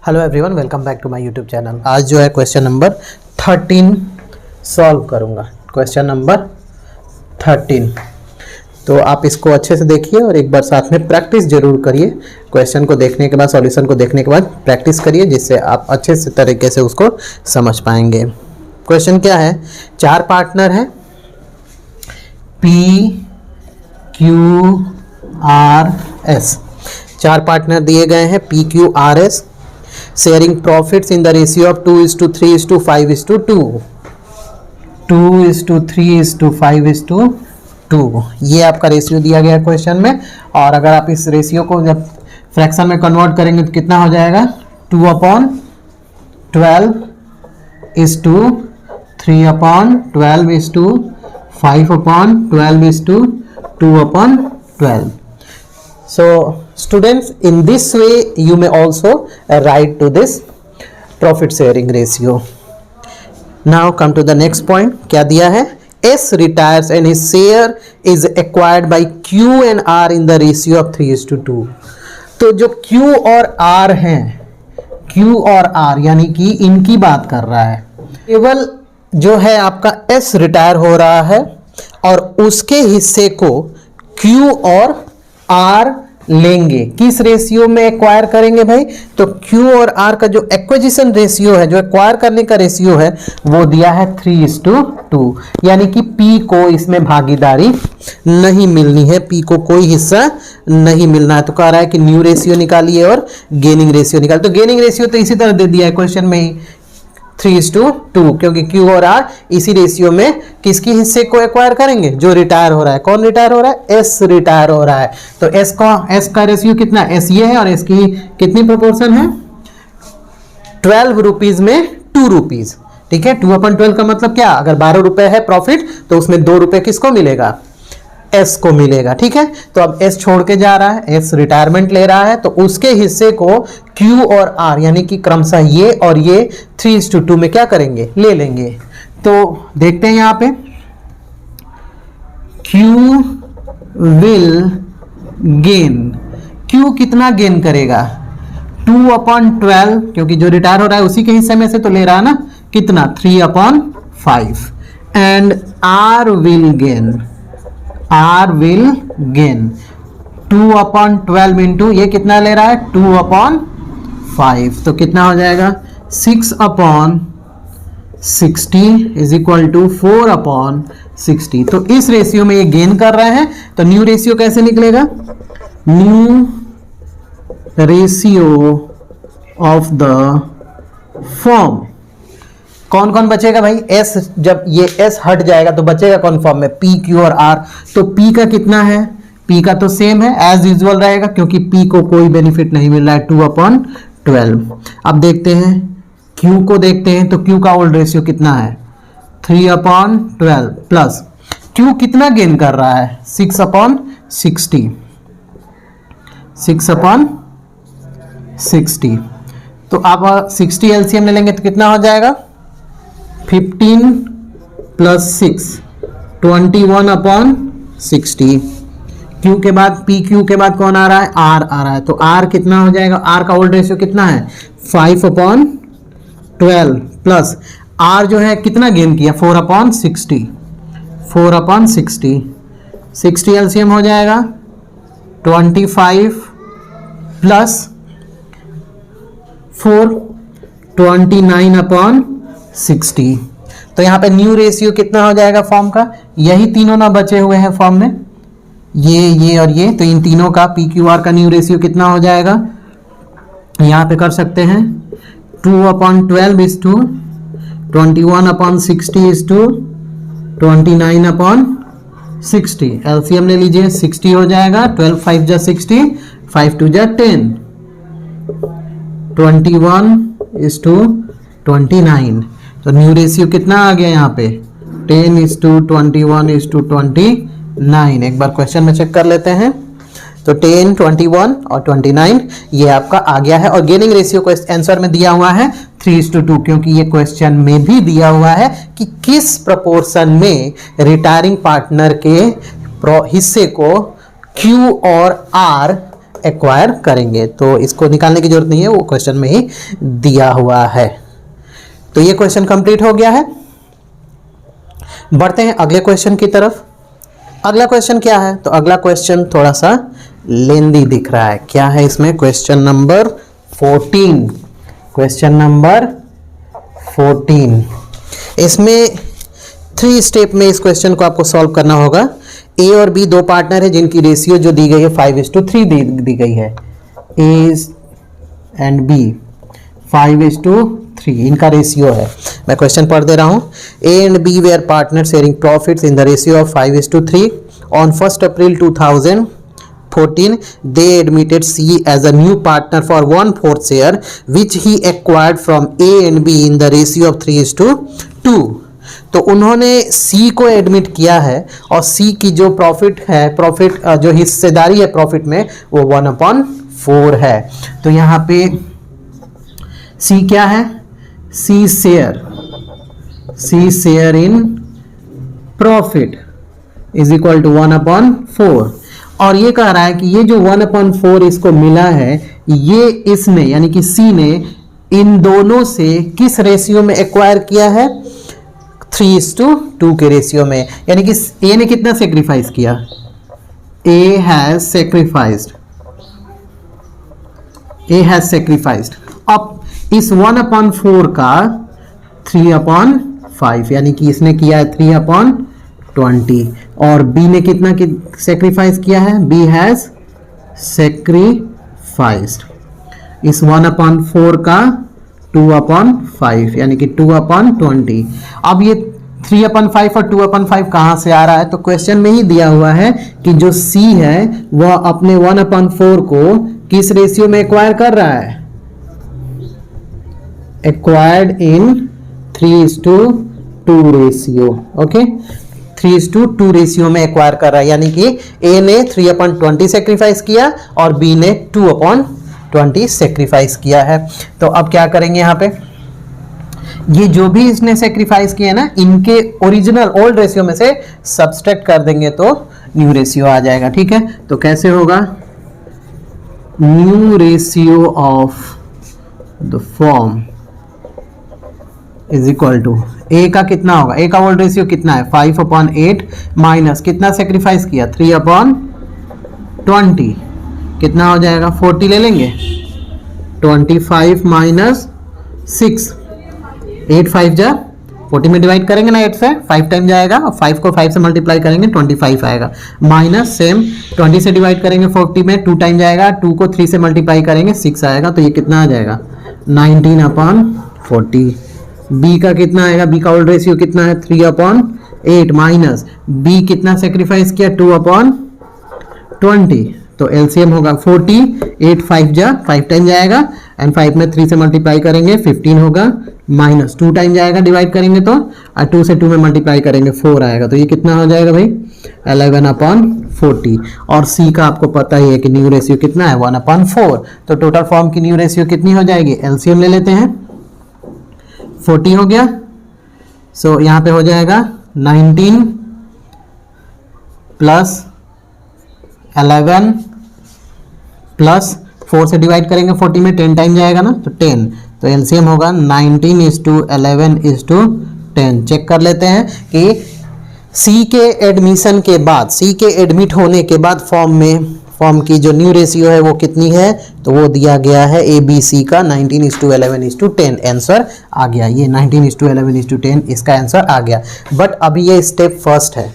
Hello everyone, welcome back to my YouTube channel. आज जो है क्वेश्चन नंबर 13 सॉल्व करूंगा। क्वेश्चन नंबर 13, तो आप इसको अच्छे से देखिए और एक बार साथ में प्रैक्टिस जरूर करिए। क्वेश्चन को देखने के बाद, सॉल्यूशन को देखने के बाद प्रैक्टिस करिए, जिससे आप अच्छे से तरीके से उसको समझ पाएंगे। क्वेश्चन क्या है? 4 पार्टनर हैं, P, Q, R, S। 4 partner दिए गए हैं P, Q, R, S, sharing profits in the ratio of 2:3:5:2, 2:3:5:2। ये आपका रेशियो दिया गया है क्वेश्चन में। और अगर आप इस रेशियो को जब फ्रैक्शन में कन्वर्ट करेंगे तो कितना हो जाएगा? 2/12:5/12:2/12. So students, in this way you may also write to this profit sharing ratio. Now come to the next point. क्या दिया है? S retires and his share is acquired by Q and R in the ratio of 3:2. तो जो Q और R हैं, Q और R यानी कि इनकी बात कर रहा है। केवल जो है आपका S रिटायर हो रहा है और उसके हिस्से को Q और R लेंगे। किस रेशियो में एक्वायर करेंगे भाई? तो Q और R का जो एक्विजिशन रेशियो है, जो एक्वायर करने का रेशियो है, वो दिया है 3:2, यानी कि P को इसमें भागीदारी नहीं मिलनी है, P को कोई हिस्सा नहीं मिलना है। तो कह रहा है कि न्यू रेशियो निकालिए और गेनिंग रेशियो निकालिए। तो गेनिंग रेशियो तो इसी तरह दे दिया है क्वेश्चन में ही, 3:2, क्योंकि Q और R इसी रेशियो में किसकी हिस्से को एक्वायर करेंगे? जो रिटायर हो रहा है। कौन रिटायर हो रहा है? S रिटायर हो रहा है। तो S का रेशियो कितना? S ये है और S की कितनी प्रोपोर्शन है? 12 रुपीज में 2 रुपीज। ठीक है, 2/12 का मतलब क्या? अगर 12 रुपए है प्रॉफिट तो उसमें 2 रुपए किसको मिलेगा? S को मिलेगा। ठीक है, तो अब S छोड़ के जा रहा है, S रिटायरमेंट ले रहा है, तो उसके हिस्से को Q और R यानी कि क्रमशः ये और ये 3:2 में क्या करेंगे? ले लेंगे। तो देखते हैं यहां पे, Q विल गेन। Q कितना गेन करेगा? 2/12, क्योंकि जो रिटायर हो रहा है उसी के हिस्से में से तो ले रहा है ना। कितना? 3/5। And R will gain, R will gain 2/12 into ये कितना ले रहा है? 2/5। तो कितना हो जाएगा? 6/60 इज इक्वल टू 4/60। तो इस रेशियो में ये गेन कर रहे हैं। तो न्यू रेशियो कैसे निकलेगा? New ratio of the form. कौन कौन बचेगा भाई? S, जब ये S हट जाएगा तो बचेगा कौन फॉर्म में? P, Q और R। तो P का कितना है? P का तो सेम है, एज यूजुअल रहेगा, क्योंकि P को कोई बेनिफिट नहीं मिल रहा है, 2/12। अब देखते हैं Q को, देखते हैं तो Q का ओल्ड रेशियो कितना है? 3/12 प्लस Q कितना गेन कर रहा है? 6/60। 6/60। तो आप 60 LCM ले लेंगे तो कितना हो जाएगा? 15 प्लस 6 21/60। Q के बाद P, Q के बाद कौन आ रहा है? R आ रहा है। तो R कितना हो जाएगा? R का ओल्ड रेशियो कितना है? 5/12 प्लस R जो है कितना गेन किया? 4/60। 4/60 60 LCM हो जाएगा 25 प्लस 4 29/60। तो यहां पे न्यू रेशियो कितना हो जाएगा फॉर्म का? यही तीनों ना बचे हुए हैं फॉर्म में, ये और ये। तो इन तीनों का PQR का न्यू रेशियो कितना हो जाएगा? यहां पे कर सकते हैं 2/12 is to 21/60 is to 29/60। LCM ले लीजिए, 60 हो जाएगा, 12 5 जा 60, 5 2 जा 10, 21 इज टू 29। तो न्यू रेशियो कितना आ गया यहाँ पे? 10:21:29। एक बार क्वेश्चन में चेक कर लेते हैं। तो 10, 21 और 29 ये आपका आ गया है। और गेनिंग रेशियो को आंसर में दिया हुआ है 3:2, क्योंकि ये क्वेश्चन में भी दिया हुआ है कि किस प्रपोर्शन में रिटायरिंग पार्टनर के हिस्से को Q और R एक्वायर करेंगे। तो इसको निकालने की जरूरत नहीं है, वो क्वेश्चन में ही दिया हुआ है। तो ये क्वेश्चन कंप्लीट हो गया है। बढ़ते हैं अगले क्वेश्चन की तरफ। अगला क्वेश्चन क्या है? तो अगला क्वेश्चन थोड़ा सा लेंदी दिख रहा है। क्या है इसमें? Question number 14। क्वेश्चन नंबर 14, इसमें 3 स्टेप में इस क्वेश्चन को आपको सॉल्व करना होगा। ए और बी दो पार्टनर है जिनकी रेशियो जो दी गई है 5:3 दी गई है। ए एंड बी 5:3 इनका रेशियो है। मैं क्वेश्चन पढ़ दे रहा हूँ। A and B were partner sharing profits in the ratio of 5:3 on 1 April 2014 they admitted C as a new partner for 1/4 share which he acquired from A and B in the ratio of 3:2। तो उन्होंने C को admit किया है और C की जो profit है, profit जो हिस्सेदारी है प्रॉफिट में, वो 1/4 है। तो यहाँ पे C क्या है? C share in profit is equal to 1/4। और ये कह रहा है कि ये जो 1/4 इसको मिला है, ये इसने यानी कि C ने इन दोनों से किस रेशियो में एक्वायर किया है? 3:2 के रेशियो में। यानी कि A ने कितना सेक्रीफाइस किया? A has sacrificed. अब इस 1/4 का 3/5 यानी कि इसने किया है 3/20। और B ने कितना सेक्रीफाइस किया है? B हैज सेक्रीफाइस्ड इस 1/4 का 2/5 यानी कि 2/20। अब ये 3/5 और 2/5 कहाँ से आ रहा है? तो क्वेश्चन में ही दिया हुआ है कि जो C है वह अपने 1/4 को किस रेशियो में एक्वायर कर रहा है? एक्वायर्ड इन 3:2 रेशियो। ओके, 3:2 रेशियो में एक्वायर कर रहा है। यानी कि A ने 3/20 सेक्रीफाइस किया और B ने 2/20 सेक्रीफाइस किया है। तो अब क्या करेंगे यहाँ पे? ये जो भी इसने सेक्रीफाइस किया ना, इनके ओरिजिनल ओल्ड रेशियो में से सब्सट्रैक्ट कर देंगे तो न्यू रेशियो आ जाएगा। ठीक है, तो कैसे होगा? New ratio of the firm is equal to A का कितना होगा? A का ओल्ड रेशियो कितना है? 5/8 माइनस कितना सेक्रीफाइस किया? 3/20 कितना हो जाएगा? 40 ले लेंगे। 25 माइनस 6, 8 5 जा 40 में डिवाइड करेंगे ना 8 से, 5 टाइम जाएगा और 5 को 5 से मल्टीप्लाई करेंगे 25 आएगा। माइनस सेम 20 से डिवाइड करेंगे 40 में 2 टाइम जाएगा, 2 को 3 से मल्टीप्लाई करेंगे 6 आएगा। तो ये कितना आ जाएगा? 19/40। B का कितना आएगा? B का ओल्ड रेशियो कितना है? 3/8 माइनस B कितना सेक्रीफाइस किया? 2/20। तो एलसीएम होगा 40, 8 5 जा 5 टाइम जाएगा एंड 5 में 3 से मल्टीप्लाई करेंगे 15 होगा, माइनस 2 टाइम जाएगा डिवाइड करेंगे तो, और 2 से 2 में मल्टीप्लाई करेंगे 4 आएगा। तो ये कितना हो जाएगा भाई? 11/40। और C का आपको पता ही है कि न्यू रेशियो कितना है? 1/4। तो टोटल फॉर्म की न्यू रेशियो कितनी हो जाएगी? एलसीएम ले लेते हैं, 40 हो गया। सो यहाँ पे हो जाएगा 19 प्लस 11 प्लस 4 से डिवाइड करेंगे 40 में 10 टाइम जाएगा ना, तो 10। तो एलसीएम होगा 19:11:10। चेक कर लेते हैं कि C के एडमिशन के बाद, C के एडमिट होने के बाद फॉर्म की जो न्यू रेशियो है वो कितनी है? तो वो दिया गया है ABC का 19:11:10। आंसर आ गया, ये 19:11:10 इसका आंसर आ गया। बट अभी ये स्टेप फर्स्ट है,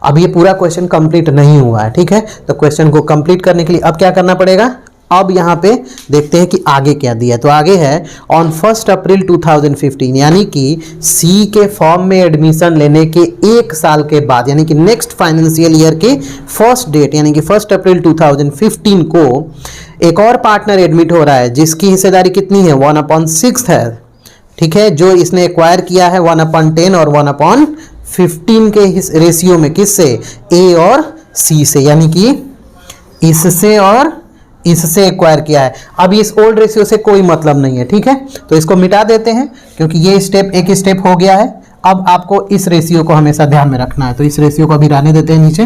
अब ये पूरा क्वेश्चन कंप्लीट नहीं हुआ है। ठीक है, तो क्वेश्चन को कंप्लीट करने के लिए अब क्या करना पड़ेगा? अब यहाँ पे देखते हैं कि आगे क्या दिया है। तो आगे है ऑन 1 अप्रैल 2015, यानी कि C के फॉर्म में एडमिशन लेने के 1 साल के बाद, यानी कि नेक्स्ट फाइनेंशियल ईयर के फर्स्ट डेट यानी कि 1 अप्रैल 2015 को एक और पार्टनर एडमिट हो रहा है जिसकी हिस्सेदारी कितनी है? 1/6 है। ठीक है, जो इसने एक्वायर किया है 1/10 और 1/15 के रेशियो में, किससे? A और C से, यानी कि इससे और इससे एक्वायर किया है। अब इस ओल्ड रेशियो से कोई मतलब नहीं है। ठीक है, तो इसको मिटा देते हैं क्योंकि ये स्टेप एक स्टेप हो गया है। अब आपको इस रेशियो को हमेशा ध्यान में रखना है, तो इस रेशियो को अभी रहने देते हैं नीचे।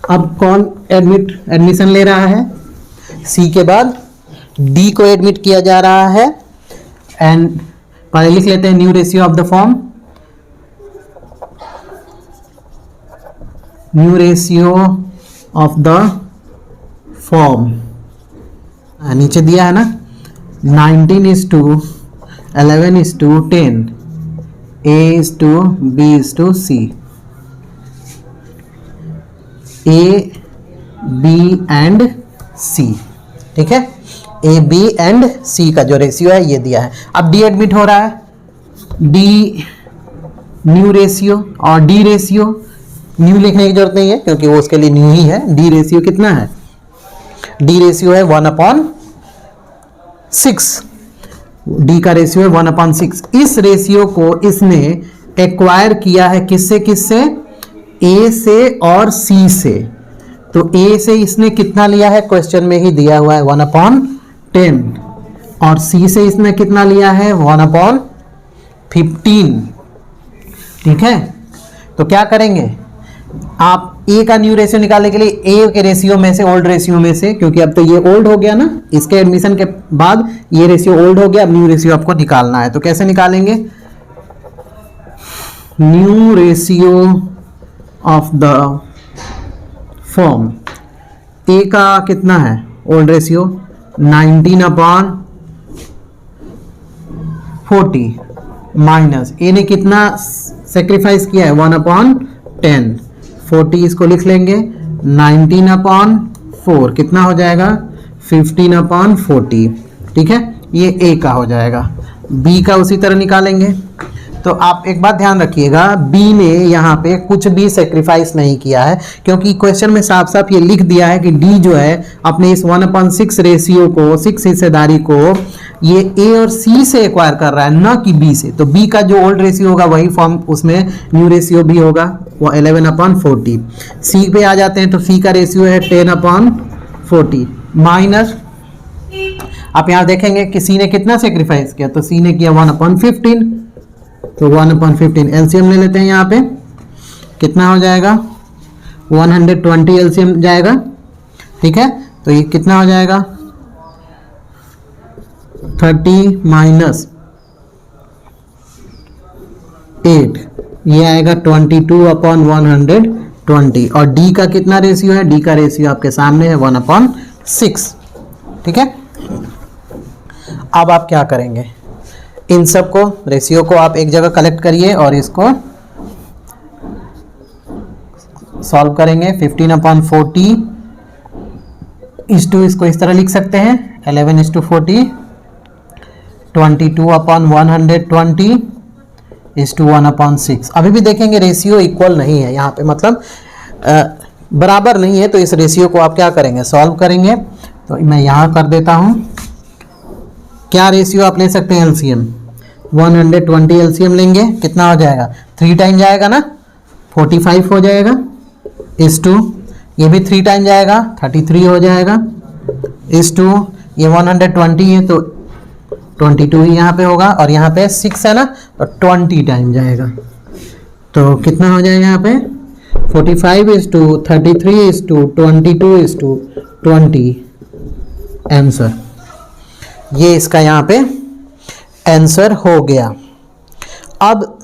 अब कौन एडमिशन ले रहा है? सी के बाद डी को एडमिट किया जा रहा है। एंड पहले लिख लेते हैं new ratio of the form, new ratio of the form नीचे दिया है ना, 19:11:10, A:B:C, A, B and C, ठीक है। A, B एंड C का जो रेशियो है ये दिया है। अब D एडमिट हो रहा है, D न्यू रेशियो और D रेशियो, न्यू लिखने की जरूरत नहीं है क्योंकि वो उसके लिए न्यू ही है। D रेशियो कितना है? D रेशियो है 1/6, D का रेशियो है 1/6। इस रेशियो को इसने एक्वायर किया है किससे किससे? A से और C से। तो A से इसने कितना लिया है? क्वेश्चन में ही दिया हुआ है 1/10, और C से इसने कितना लिया है? 1/15, ठीक है। तो क्या करेंगे आप? A का न्यू रेशियो निकालने के लिए A के रेशियो में से, ओल्ड रेशियो में से, क्योंकि अब तो ये ओल्ड हो गया ना, इसके एडमिशन के बाद ये रेशियो ओल्ड हो गया, अब न्यू रेशियो आपको निकालना है। तो कैसे निकालेंगे? New ratio of the form, A का कितना है ओल्ड रेशियो? 19/40 माइनस A ने कितना सेक्रीफाइस किया है? 1/10, 40 इसको लिख लेंगे, 19/4 कितना हो जाएगा? 15/40, ठीक है। ये A का हो जाएगा। B का उसी तरह निकालेंगे। तो आप एक बात ध्यान रखिएगा, B ने यहाँ पे कुछ भी सेक्रीफाइस नहीं किया है, क्योंकि क्वेश्चन में साफ साफ ये लिख दिया है कि D जो है अपने इस 1/6 रेशियो को, 6 हिस्सेदारी को ये A और C से एक्वायर कर रहा है, ना कि B से। तो B का जो ओल्ड रेशियो होगा वही फॉर्म उसमें न्यू रेशियो भी होगा, वो 11/40। C पे आ जाते हैं तो C का रेशियो है 10/40 माइनस, आप यहाँ देखेंगे कि C ने कितना सेक्रीफाइस किया? तो C ने किया 1/15, तो 1/15 एलसीएम ले लेते हैं। यहाँ पे कितना हो जाएगा? 120 एलसीएम जाएगा, ठीक है। तो ये कितना हो जाएगा? 30 माइनस 8, ये आएगा 22/120। और डी का कितना रेशियो है? डी का रेशियो आपके सामने है 1/6, ठीक है। अब आप क्या करेंगे? इन सब को, रेशियो को आप एक जगह कलेक्ट करिए और इसको सॉल्व करेंगे। 15/40 इसको इस तरह लिख सकते हैं, 11:40, 22/120 1/6। अभी भी देखेंगे रेशियो इक्वल नहीं है यहाँ पे, मतलब बराबर नहीं है। तो इस रेशियो को आप क्या करेंगे? सॉल्व करेंगे। तो मैं यहाँ कर देता हूँ। क्या रेशियो आप ले सकते हैं? एलसीएम 120 एलसीएम लेंगे, कितना हो जाएगा? 3 टाइम जाएगा ना, 45 हो जाएगा, इस टू ये भी 3 टाइम जाएगा, 33 हो जाएगा, इस टू ये 120 है तो 22 ही यहाँ पे होगा, और यहाँ पे 6 है ना, तो 20 टाइम जाएगा। तो कितना हो जाएगा यहाँ पे? 45 33 22 20 आंसर। ये इसका यहाँ पे आंसर हो गया। अब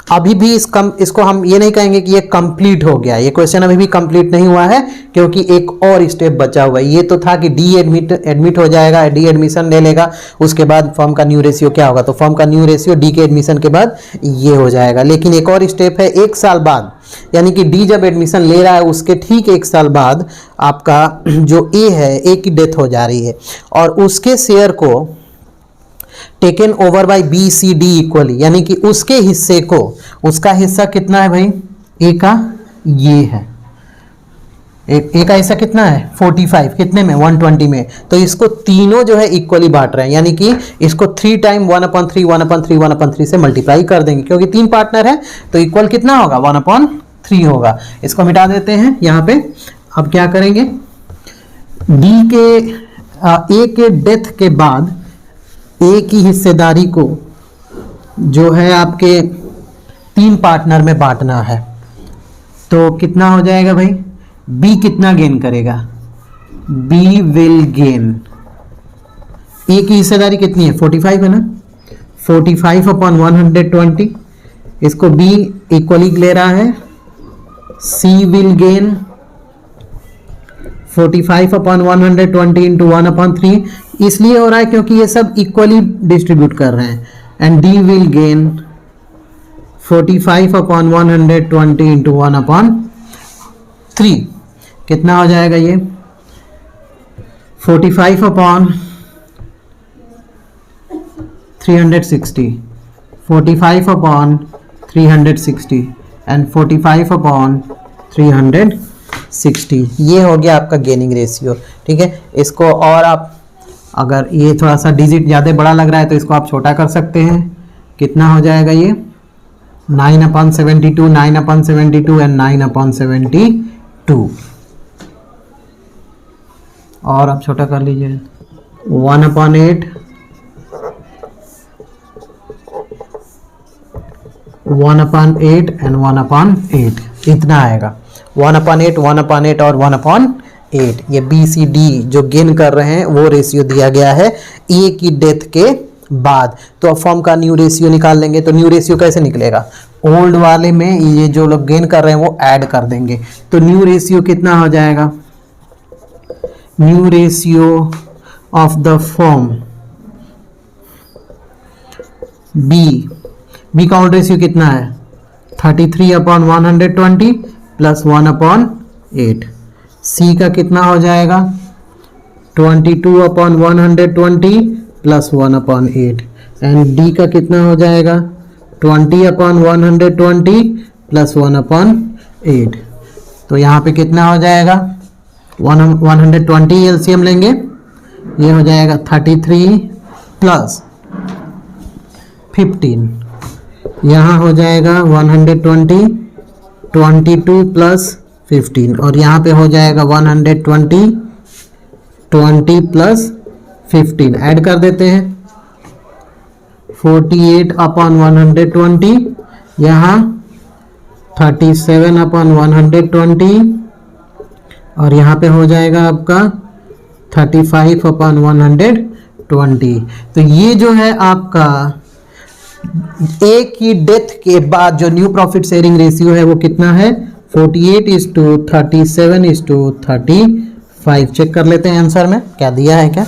अभी भी इसको हम ये नहीं कहेंगे कि ये कंप्लीट हो गया। ये क्वेश्चन अभी भी कंप्लीट नहीं हुआ है, क्योंकि एक और स्टेप बचा हुआ है। ये तो था कि डी एडमिट हो जाएगा, डी एडमिशन ले लेगा, उसके बाद फॉर्म का न्यू रेशियो क्या होगा? तो फॉर्म का न्यू रेशियो डी के एडमिशन के बाद ये हो जाएगा। लेकिन एक और स्टेप है, 1 साल बाद, यानी कि डी जब एडमिशन ले रहा है उसके ठीक 1 साल बाद आपका जो ए है, ए की डेथ हो जा रही है, और उसके शेयर को taken over by B C D equally, यानी कि उसके हिस्से को, उसका हिस्सा कितना है भाई? ए का ये है, ए का हिस्सा कितना है? 45, कितने में? 120 में। तो इसको तीनों जो है इक्वली बांट रहे हैं, यानी कि इसको 3 टाइम 1/3 1/3 1/3 से मल्टीप्लाई कर देंगे, क्योंकि 3 पार्टनर है तो इक्वल कितना होगा? 1/3 होगा। इसको मिटा देते हैं यहाँ पे। अब क्या करेंगे? डी के ए के डेथ के बाद ए की हिस्सेदारी को जो है आपके 3 पार्टनर में बांटना है। तो कितना हो जाएगा भाई? बी कितना गेन करेगा, बी विल गेन, ए की हिस्सेदारी कितनी है 45 है ना, 45 अपॉन 120, इसको बी इक्वली ले रहा है, सी विल गेन 45 अपॉन 120 इंटू 1/3, इसलिए हो रहा है क्योंकि ये सब इक्वली डिस्ट्रीब्यूट कर रहे हैं, and D will gain 45 upon 120 into 1/3, कितना हो जाएगा ये 45 अपॉन 360, 45 अपॉन 360 एंड 45 अपॉन 360, ये हो गया आपका गेनिंग रेशियो। ठीक है, इसको और आप अगर ये थोड़ा सा डिजिट ज़्यादा बड़ा लग रहा है तो इसको आप छोटा कर सकते हैं, कितना हो जाएगा ये 9/72, 9/72 एंड 9/72, और आप छोटा कर लीजिए 1/8, 1/8 एंड 1/8, इतना आएगा 1/8, 1/8 और 1/8। ये बी सी डी जो गेन कर रहे हैं वो रेशियो दिया गया है ए की डेथ के बाद। तो अब फॉर्म का न्यू रेशियो निकाल लेंगे। तो न्यू रेशियो कैसे निकलेगा, ओल्ड वाले में ये जो लोग गेन कर रहे हैं वो ऐड कर देंगे। तो न्यू रेशियो कितना हो जाएगा, new ratio of the firm B का ओल्ड रेशियो कितना है 33/120 प्लस 1/8। सी का कितना हो जाएगा 22/120 प्लस 1/8 एंड डी का कितना हो जाएगा 20/120 प्लस 1/8। तो यहाँ पे कितना हो जाएगा 120 एलसीएम लेंगे, ये हो जाएगा 33 प्लस 15, यहाँ हो जाएगा 120, 22 प्लस 15 और यहाँ पे हो जाएगा 120, 20 प्लस 15 ऐड कर देते हैं 48/120, यहाँ 37/120 और यहाँ पे हो जाएगा आपका 35/120। तो ये जो है आपका ए की डेथ के बाद जो न्यू प्रॉफिट शेयरिंग रेशियो है वो कितना है 48:37:35। चेक कर लेते हैं आंसर में क्या दिया है क्या,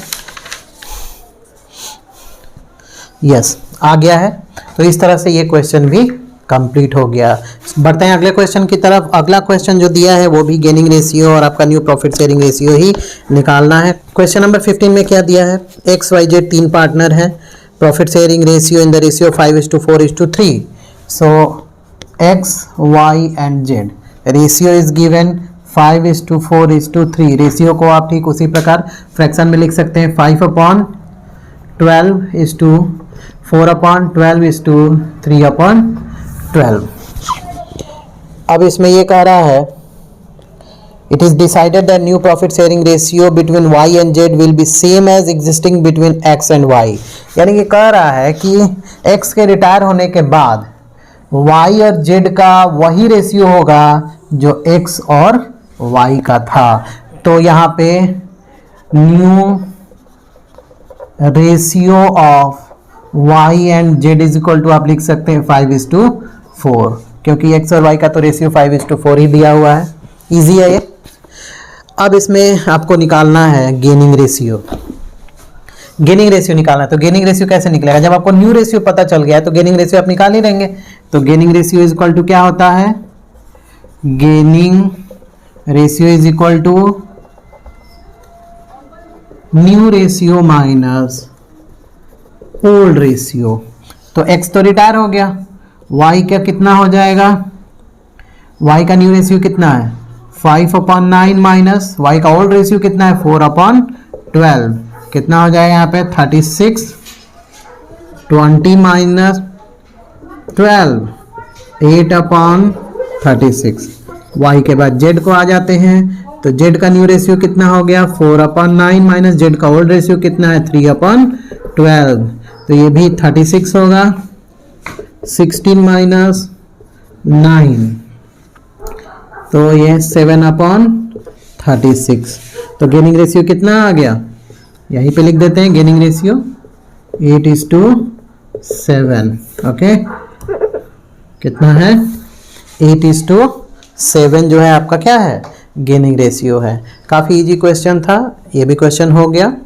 यस आ गया है। तो इस तरह से ये क्वेश्चन भी कंप्लीट हो गया। बढ़ते हैं अगले क्वेश्चन की तरफ। अगला क्वेश्चन जो दिया है वो भी गेनिंग रेशियो और आपका न्यू प्रॉफिट शेयरिंग रेशियो ही निकालना है। क्वेश्चन नंबर 15 में क्या दिया है, एक्स वाई जेड 3 पार्टनर है, profit sharing ratio in the ratio 5:4:3। So X Y and Z ratio is given 5:4:3। Ratio को आप ठीक उसी प्रकार फ्रैक्शन में लिख सकते हैं 5/12:4/12:3/12। अब इसमें ये कह रहा है it is decided that new profit sharing ratio between Y and Z will be same as existing between X and Y. यानी ये कह रहा है कि एक्स के रिटायर होने के बाद वाई और जेड का वही रेशियो होगा जो एक्स और वाई का था। तो यहाँ पे new ratio of Y and Z is equal to आप लिख सकते हैं 5:4, क्योंकि एक्स और वाई का तो रेशियो 5:4 ही दिया हुआ है। इजी है ये। अब इसमें आपको निकालना है गेनिंग रेशियो। गेनिंग रेशियो निकालना है तो गेनिंग रेशियो कैसे निकलेगा, जब आपको न्यू रेशियो पता चल गया है तो गेनिंग रेशियो आप निकाल ही लेंगे। तो gaining ratio is equal to क्या होता है, gaining ratio is equal to new ratio minus old ratio. तो एक्स तो रिटायर हो गया, वाई का कितना हो जाएगा, वाई का न्यू रेशियो कितना है 5/9 माइनस वाई का ओल्ड रेशियो कितना है 4/12, कितना हो जाएगा यहाँ पे 36, 20 माइनस 12 8/36। वाई के बाद जेड को आ जाते हैं तो जेड का न्यू रेशियो कितना हो गया 4/9 माइनस जेड का ओल्ड रेशियो कितना है 3/12, तो ये भी 36 होगा। 16 माइनस 9 तो ये 7/12 36। तो गेनिंग रेशियो कितना आ गया, यहीं पे लिख देते हैं गेनिंग रेशियो 8:7। ओके, कितना है 8:7 जो है आपका क्या है गेनिंग रेशियो है। काफ़ी इजी क्वेश्चन था, ये भी क्वेश्चन हो गया।